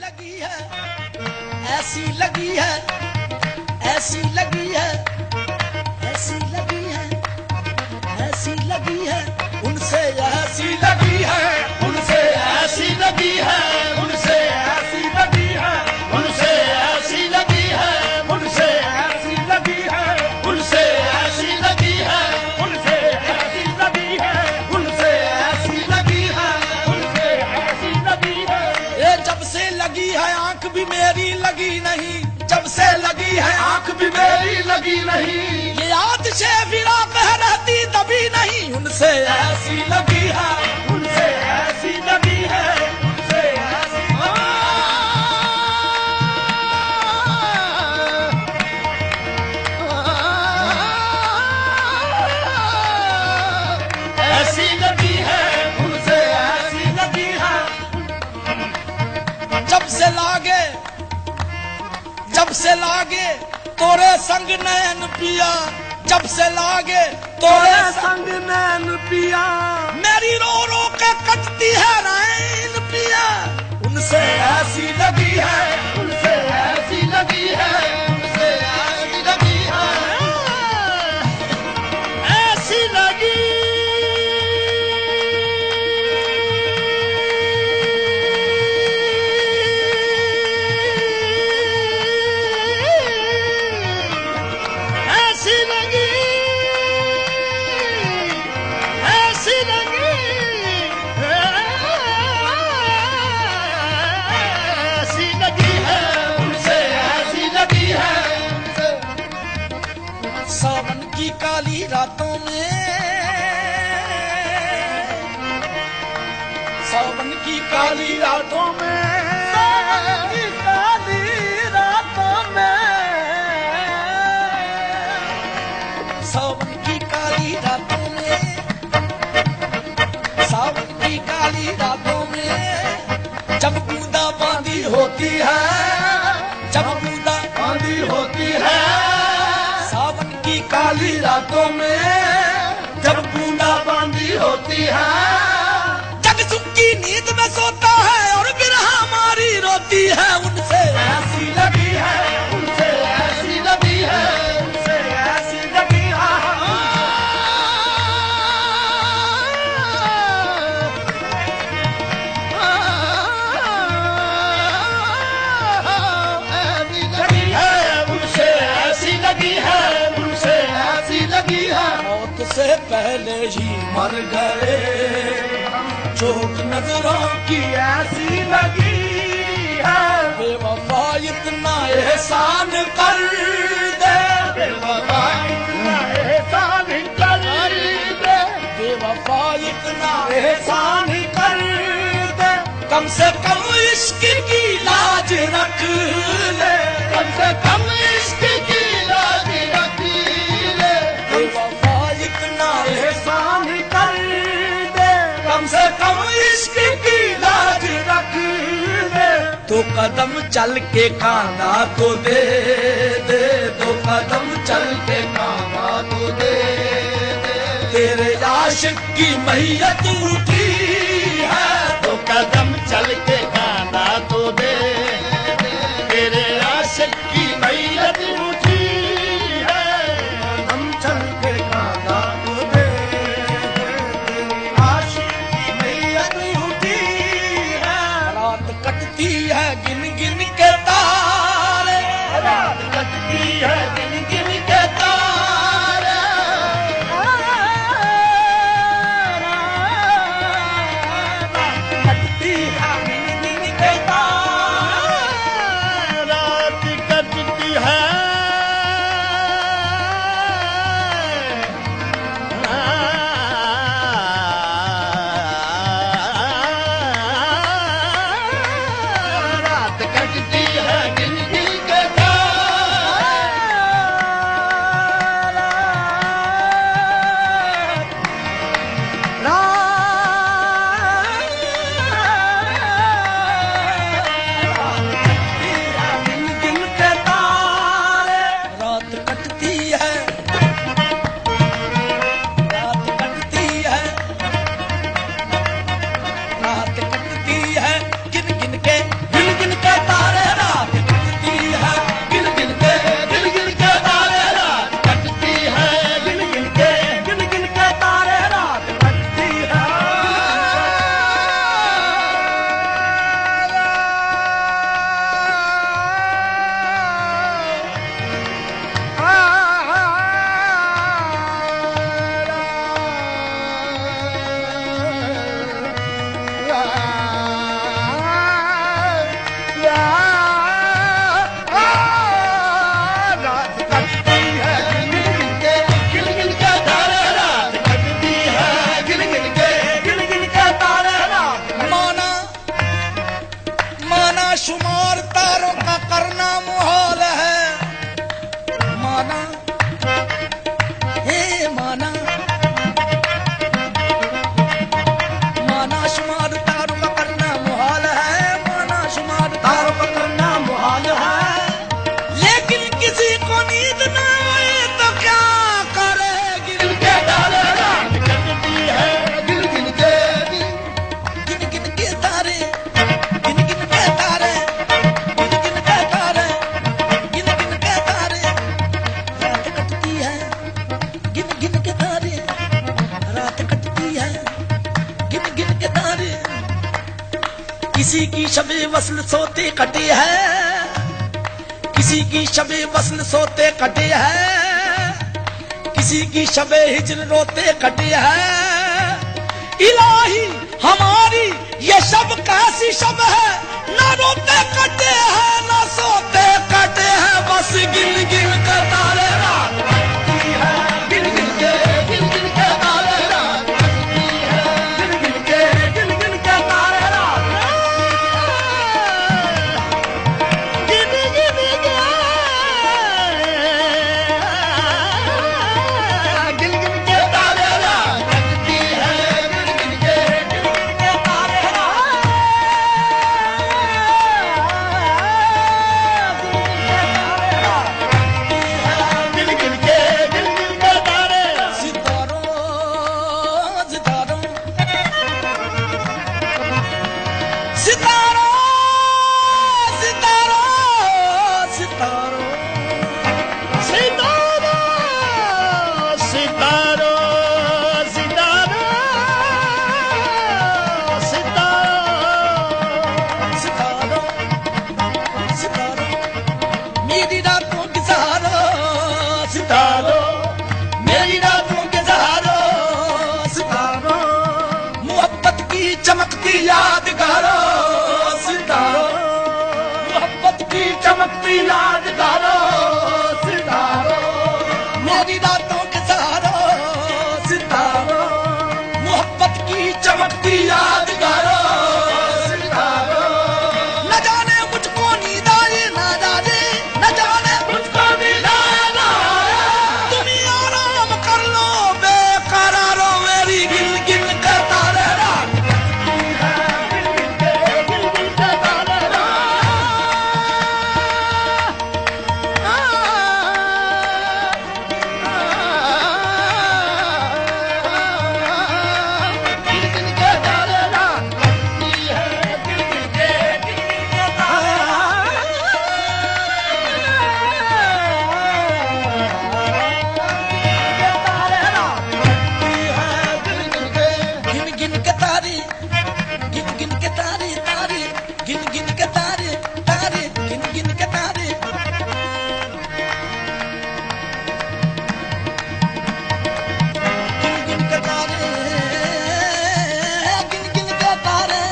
लगी है, ऐसी लगी है, ऐसी लगी है, ऐसी लगी है, ऐसी लगी है, उनसे ऐसी लगी है, उनसे ऐसी लगी है, उनसे ऐसी लगी है, उनसे ऐसी लगी है, उनसे ऐसी लगी है, उनसे ऐसी लगी है, उनसे ऐसी लगी है, उनसे ऐसी लगी है, उनसे ऐसी लगी है। ये जब से लगी है आंख भी मेरी लगी नहीं, जब से लगी है आंख भी मेरी लगी नहीं, ये याद से फिरा में रहती दबी नहीं, उनसे ऐसी लगी है, उनसे ऐसी लगी है, उनसे ऐसी ऐसी लगी है, उनसे ऐसी लगी है। जब से लागे, जब से लागे तोरे संग नैन पिया, जब से लागे तोरे संग नैन पिया, मेरी रो रो के कटती है रैन पिया, उनसे ऐसी लगी है, उनसे ऐसी लगी है, उनसे ऐसी लगी है, ऐसी लगी सावन की काली रातों में, सावन की काली रातों में, सावन की काली रातों में, सावन की काली रातों में, सावन की काली रातों में, जब बूंदा बांदी होती है, जब बूंदा बांदी होती है, काली रातों में जब बूंदा बांदी होती है, जग सुख की नींद में सोता है और बिरहा हमारी रोती है, उनसे ऐसी लगी है, उनसे ऐसी लगी है, उनसे ऐसी लगी है, लगी है, उनसे ऐसी लगी है, लगी है। मौत से पहले ही मर गए, चोट नजरों की ऐसी लगी है, बेवफा इतना एहसान कर दे, बेवफा इतना एहसान कर दे, बेवफा इतना एहसान कर दे, कम से कम इश्क की लाज रख ले, कम से कम इश्क की लाज रख ले, बेवफा इतना एहसान कर दे, कम से कम इश्क की लाज रख ले, तो कदम चल के खाना तो दे दे, तो कदम चल के खाना तो दे दे, तेरे आशिक की मैयत उठी है, तो कदम चल के खाना तो दे दे, तेरे आशिक की मैयत उठी है, कदम चल के खाना तो दे दे, आशिक की मैयत उठी है, रात कटती है गिन गिन के तारे, रात कटती है गिन गिन के तारे, कटती है गिन गिन के तारे, रात कटती है, रात कटती शुमार तारों का करना मुहाल है। माना हे माना, माना शुमार तारों का करना मुहाल है, माना शुमार तारों का करना मुहाल है। लेकिन किसी को नींद न आए तो क्या करे, गिन के तारे रात कटती है, गिन गिन के तारे, गिन गिन के तारे, गिन गिन के तारे, गिन गिन के तारे रात कटती है, गिन गिन के तारे रात कटती है, गिन गिन के तारे। किसी की शबे वस्ल सोते कटे है, किसी की शबे वस्ल सोते कटे है, किसी की शबे हिजर रोते कटे है। इलाही हमारी ये शब कैसी शब है, ना रोते कटे हैं ना सोते कटे हैं, बस गिन गिन के तारे रात कटती है, गिन गिन के तारे रात कटती है, गिन गिन के तारे रात गिन गिन के, गिन गिन के तारे रात कटती है, गिन गिन के तारे रात गिन गिन के तारे। सितारों सितारों सितारों सितारों सितारों सितारों सितारों सितारों सितारों सितारों मेरी रातों के सहारों, सितारों मेरी रातों के सहारों, सितारों मोहब्बत की चमकती यादगारों, सितारों मोहब्बत की चमकती यादगारों, सितारों मेरी रातों के सहारों, सितारों मोहब्बत की चमकती यादगारों, सितारों न जाने मुझको नींद आए ना जाने, न जाने मुझको नींद आए ना आए, तुम ही आराम कर लो बेकरारों, मेरी गिन गिन के तारे रात कटती है, गिन गिन के तारे रात गिन गिन के तारे रात कटती है, गिन गिन के तारे रात गिन गिन के तारे, गिन गिन के तारे तारे, गिन गिन के तारे तारे, गिन गिन के तारे। गिन गिन के तारे, गिन गिन के तारे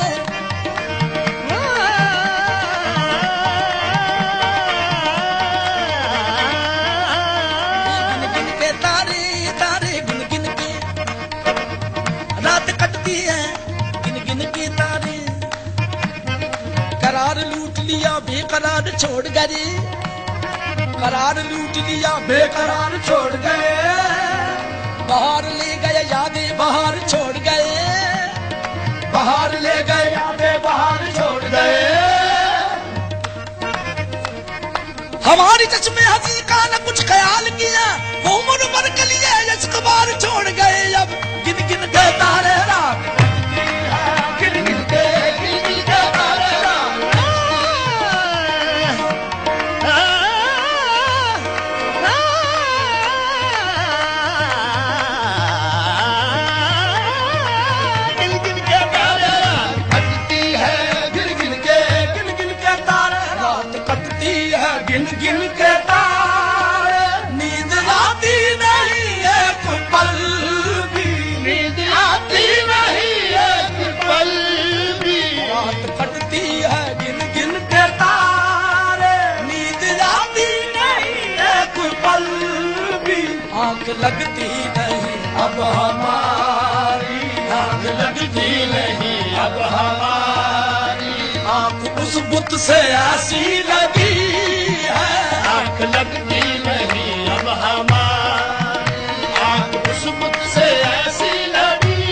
गिन गिन के तारे तारे, गिन गिन के रात कटती है, गिन गिन के तारे। करार लूट लिया बेकरार छोड़ गए, करार लूट लिया बेकरार छोड़ गए, बाहर ले गए यादें बाहर छोड़ गए, बाहर ले गए यादें बाहर छोड़ गए। हमारी चश्मे हंसी का न कुछ ख्याल किया, वो उम्र भर के लिए इश्क बार छोड़ गए, अब गिन गिन के तारे रात कटती है, गिन गिन के तारे रात गिन गिन के तारे रात कटती है, गिन गिन के तारे रात कटती है, गिन गिन के तारे। नींद आती नहीं एक पल भी, नींद आती नहीं एक पल भी, रात कटती है, गिन गिन के तारे। नींद आती नहीं एक पल भी, आंख लगती नहीं अब हमारी, आंख लगती नहीं अब हमारी, आंख उस बुत तुझसे ऐसी लगी है, आंख लगती नहीं अब हमारी, आंख खुशबू से ऐसी लगी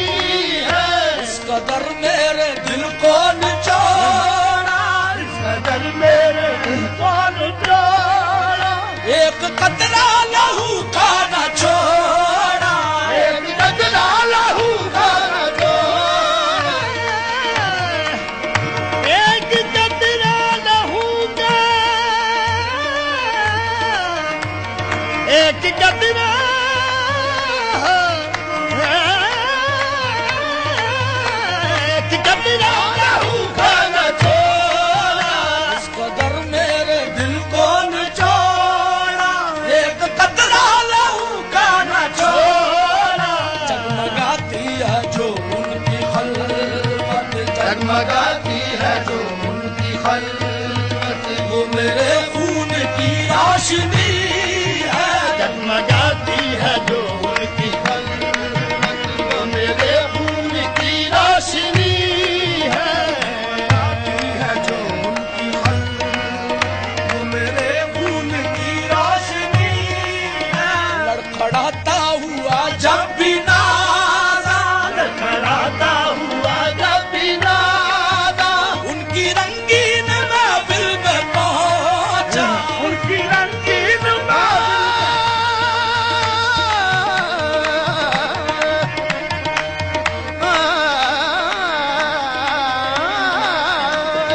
है, इस कदर मेरे दिल को निचोड़ा, इस कदर मेरे दिल को निचोड़ा, एक कतरा लहू का न छोड़ा, एक कतरा लहू का न छोड़ा, एक कतरा लहू का, एक कतरा, एक कतरा लहू का न छोड़ा, इस कदर मेरे दिल को निचोड़ा, एक कतरा लहू का न छोड़ा, जगमगाती है जो उनकी खलवत, जगमगाती है जो उनकी खलवत, वो मेरे खून की रोशनी है, जगमगाती है जो उनकी खलवत, वो मेरे खून की रोशनी है, जो उनकी खलवत, वो मेरे खून की रोशनी है, लड़खड़ाता हुआ जब भी नादा, लड़खड़ाता हुआ जब भी नादा, उनकी रंगीन महफिल में पहुंचा, उनकी रंगीन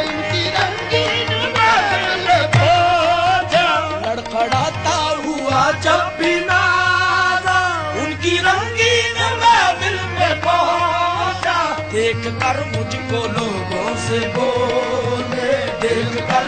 इनकी रंगीन महफिल पहुंचा, लड़खड़ाता हुआ जब भी नादा, उनकी रंगीन महफिल में पहुंचा, देख कर मुझको लोगों से बोले, देख कर